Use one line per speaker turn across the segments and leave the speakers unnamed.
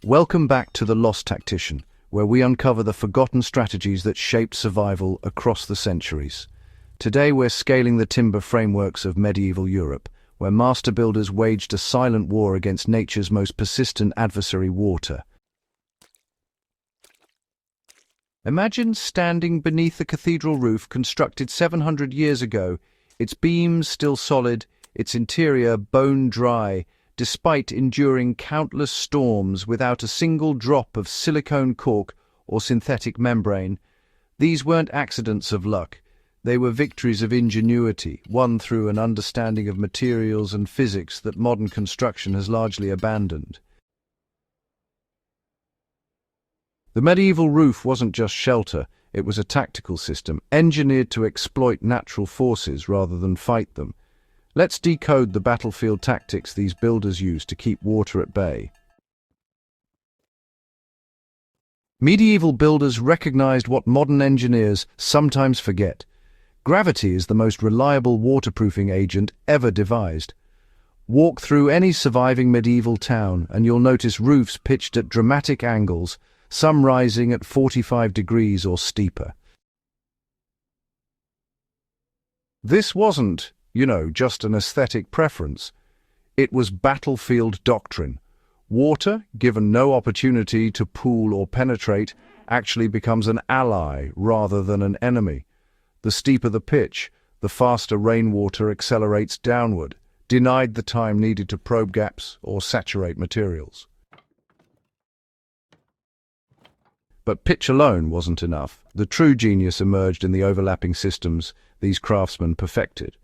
Welcome back to The Lost Tactician, where we uncover the forgotten strategies that shaped survival across the centuries. Today we're scaling the timber frameworks of medieval Europe, where master builders waged a silent war against nature's most persistent adversary, water. Imagine standing beneath a cathedral roof constructed 700 years ago, its beams still solid, its interior bone-dry, despite enduring countless storms without a single drop of silicone cork or synthetic membrane. These weren't accidents of luck. They were victories of ingenuity, won through an understanding of materials and physics that modern construction has largely abandoned. The medieval roof wasn't just shelter, it was a tactical system, engineered to exploit natural forces rather than fight them. Let's decode the battlefield tactics these builders used to keep water at bay. Medieval builders recognized what modern engineers sometimes forget. Gravity is the most reliable waterproofing agent ever devised. Walk through any surviving medieval town and you'll notice roofs pitched at dramatic angles, some rising at 45 degrees or steeper. This wasn't, just an aesthetic preference. It was battlefield doctrine. Water, given no opportunity to pool or penetrate, actually becomes an ally rather than an enemy. The steeper the pitch, the faster rainwater accelerates downward, denied the time needed to probe gaps or saturate materials. But pitch alone wasn't enough. The true genius emerged in the overlapping systems these craftsmen perfected.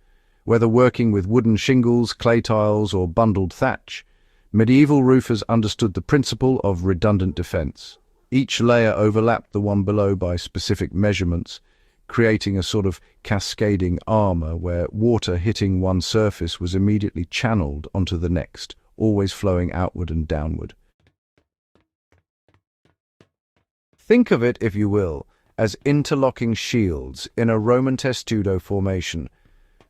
Whether working with wooden shingles, clay tiles, or bundled thatch, medieval roofers understood the principle of redundant defense. Each layer overlapped the one below by specific measurements, creating a sort of cascading armor where water hitting one surface was immediately channeled onto the next, always flowing outward and downward. Think of it, if you will, as interlocking shields in a Roman testudo formation.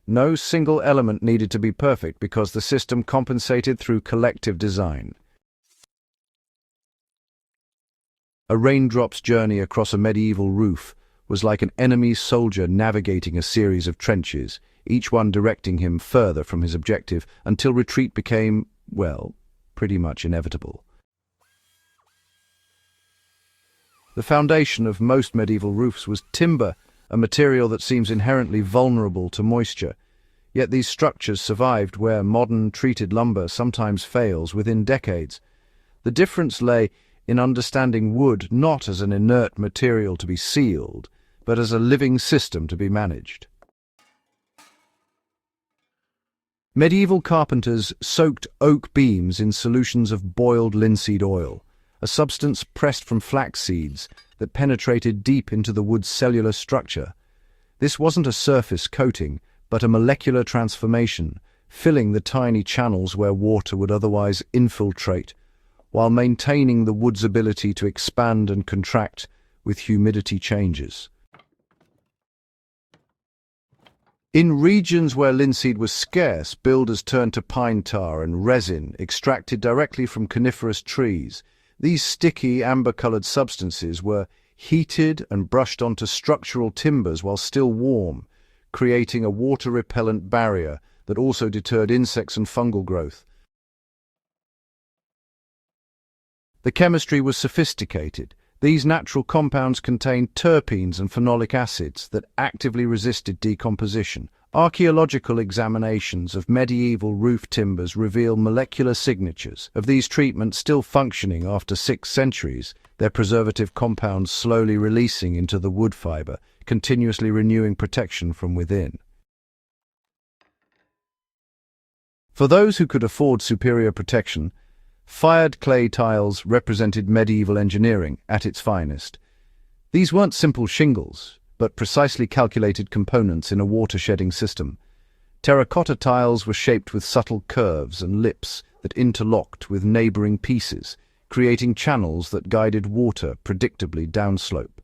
No single element needed to be perfect because the system compensated through collective design. A raindrop's journey across a medieval roof was like an enemy soldier navigating a series of trenches, each one directing him further from his objective until retreat became, pretty much inevitable. The foundation of most medieval roofs was timber, a material that seems inherently vulnerable to moisture. Yet these structures survived where modern treated lumber sometimes fails within decades. The difference lay in understanding wood not as an inert material to be sealed, but as a living system to be managed. Medieval carpenters soaked oak beams in solutions of boiled linseed oil, a substance pressed from flax seeds that penetrated deep into the wood's cellular structure. This wasn't a surface coating, but a molecular transformation, filling the tiny channels where water would otherwise infiltrate, while maintaining the wood's ability to expand and contract with humidity changes. In regions where linseed was scarce, builders turned to pine tar and resin extracted directly from coniferous trees. These sticky, amber-colored substances were heated and brushed onto structural timbers while still warm, creating a water-repellent barrier that also deterred insects and fungal growth. The chemistry was sophisticated. These natural compounds contained terpenes and phenolic acids that actively resisted decomposition. Archaeological examinations of medieval roof timbers reveal molecular signatures of these treatments still functioning after 6 centuries, their preservative compounds slowly releasing into the wood fiber, continuously renewing protection from within. For those who could afford superior protection, fired clay tiles represented medieval engineering at its finest. These weren't simple shingles, but precisely calculated components in a water-shedding system. Terracotta tiles were shaped with subtle curves and lips that interlocked with neighboring pieces, creating channels that guided water predictably downslope.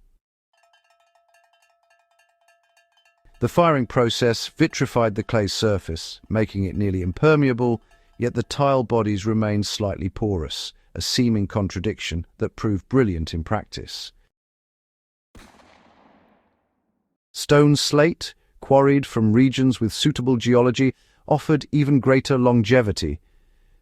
The firing process vitrified the clay's surface, making it nearly impermeable, yet the tile bodies remained slightly porous, a seeming contradiction that proved brilliant in practice. Stone slate, quarried from regions with suitable geology, offered even greater longevity.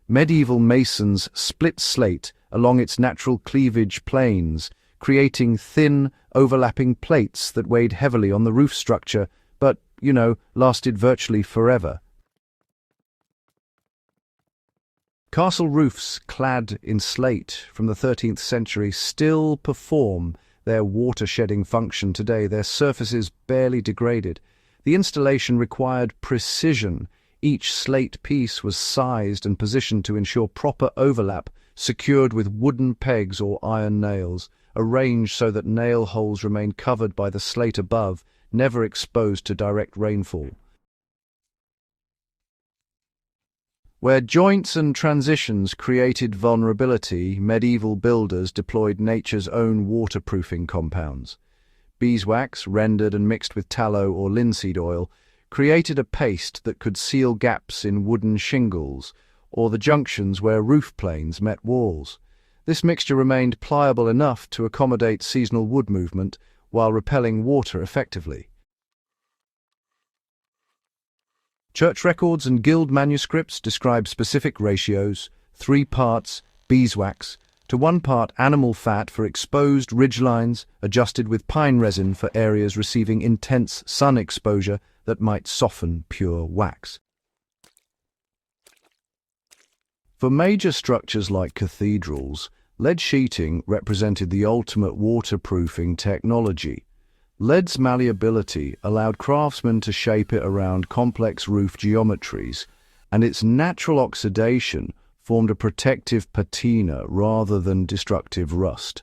Medieval masons split slate along its natural cleavage planes, creating thin, overlapping plates that weighed heavily on the roof structure, but, lasted virtually forever. Castle roofs clad in slate from the 13th century still perform their water-shedding function today, their surfaces barely degraded. The installation required precision. Each slate piece was sized and positioned to ensure proper overlap, secured with wooden pegs or iron nails, arranged so that nail holes remained covered by the slate above, never exposed to direct rainfall. Where joints and transitions created vulnerability, medieval builders deployed nature's own waterproofing compounds. Beeswax, rendered and mixed with tallow or linseed oil, created a paste that could seal gaps in wooden shingles or the junctions where roof planes met walls. This mixture remained pliable enough to accommodate seasonal wood movement while repelling water effectively. Church records and guild manuscripts describe specific ratios: 3 parts beeswax to 1 part animal fat for exposed ridgelines, adjusted with pine resin for areas receiving intense sun exposure that might soften pure wax. For major structures like cathedrals, lead sheeting represented the ultimate waterproofing technology. Lead's malleability allowed craftsmen to shape it around complex roof geometries, and its natural oxidation formed a protective patina rather than destructive rust.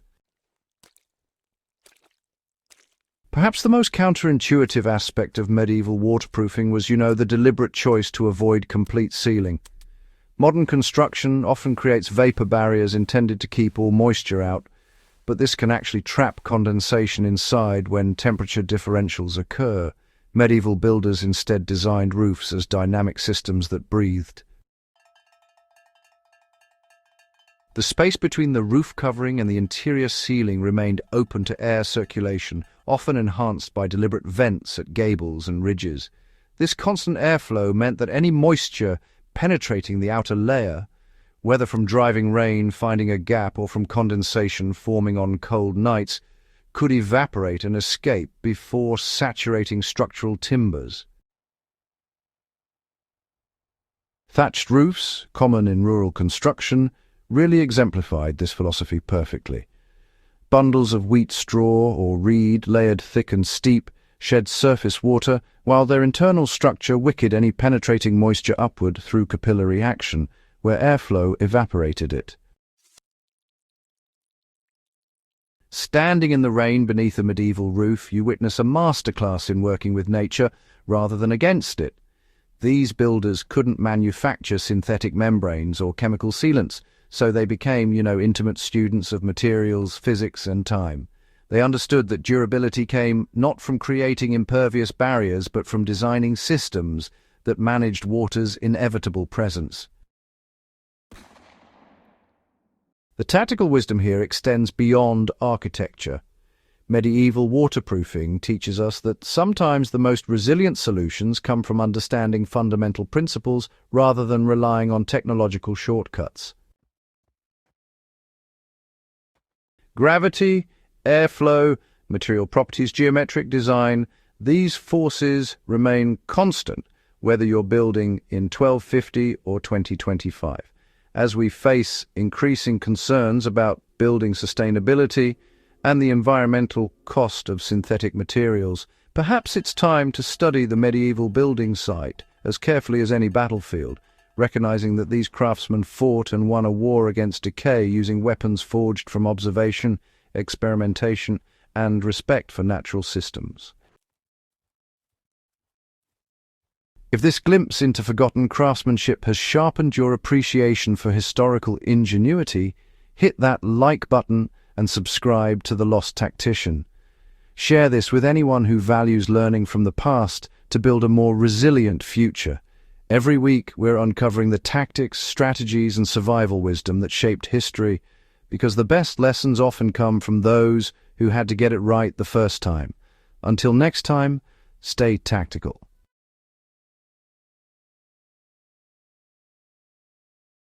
Perhaps the most counterintuitive aspect of medieval waterproofing was, the deliberate choice to avoid complete sealing. Modern construction often creates vapor barriers intended to keep all moisture out, but this can actually trap condensation inside when temperature differentials occur. Medieval builders instead designed roofs as dynamic systems that breathed. The space between the roof covering and the interior ceiling remained open to air circulation, often enhanced by deliberate vents at gables and ridges. This constant airflow meant that any moisture penetrating the outer layer, whether from driving rain finding a gap or from condensation forming on cold nights, could evaporate and escape before saturating structural timbers. Thatched roofs, common in rural construction, really exemplified this philosophy perfectly. Bundles of wheat straw or reed, layered thick and steep, shed surface water, while their internal structure wicked any penetrating moisture upward through capillary action, where airflow evaporated it. Standing in the rain beneath a medieval roof, you witness a masterclass in working with nature rather than against it. These builders couldn't manufacture synthetic membranes or chemical sealants, so they became, intimate students of materials, physics, and time. They understood that durability came not from creating impervious barriers, but from designing systems that managed water's inevitable presence. The tactical wisdom here extends beyond architecture. Medieval waterproofing teaches us that sometimes the most resilient solutions come from understanding fundamental principles rather than relying on technological shortcuts. Gravity, airflow, material properties, geometric design, these forces remain constant whether you're building in 1250 or 2025. As we face increasing concerns about building sustainability and the environmental cost of synthetic materials, perhaps it's time to study the medieval building site as carefully as any battlefield, recognizing that these craftsmen fought and won a war against decay using weapons forged from observation, experimentation, and respect for natural systems. If this glimpse into forgotten craftsmanship has sharpened your appreciation for historical ingenuity, hit that like button and subscribe to The Lost Tactician. Share this with anyone who values learning from the past to build a more resilient future. Every week, we're uncovering the tactics, strategies, and survival wisdom that shaped history, because the best lessons often come from those who had to get it right the first time. Until next time, stay tactical.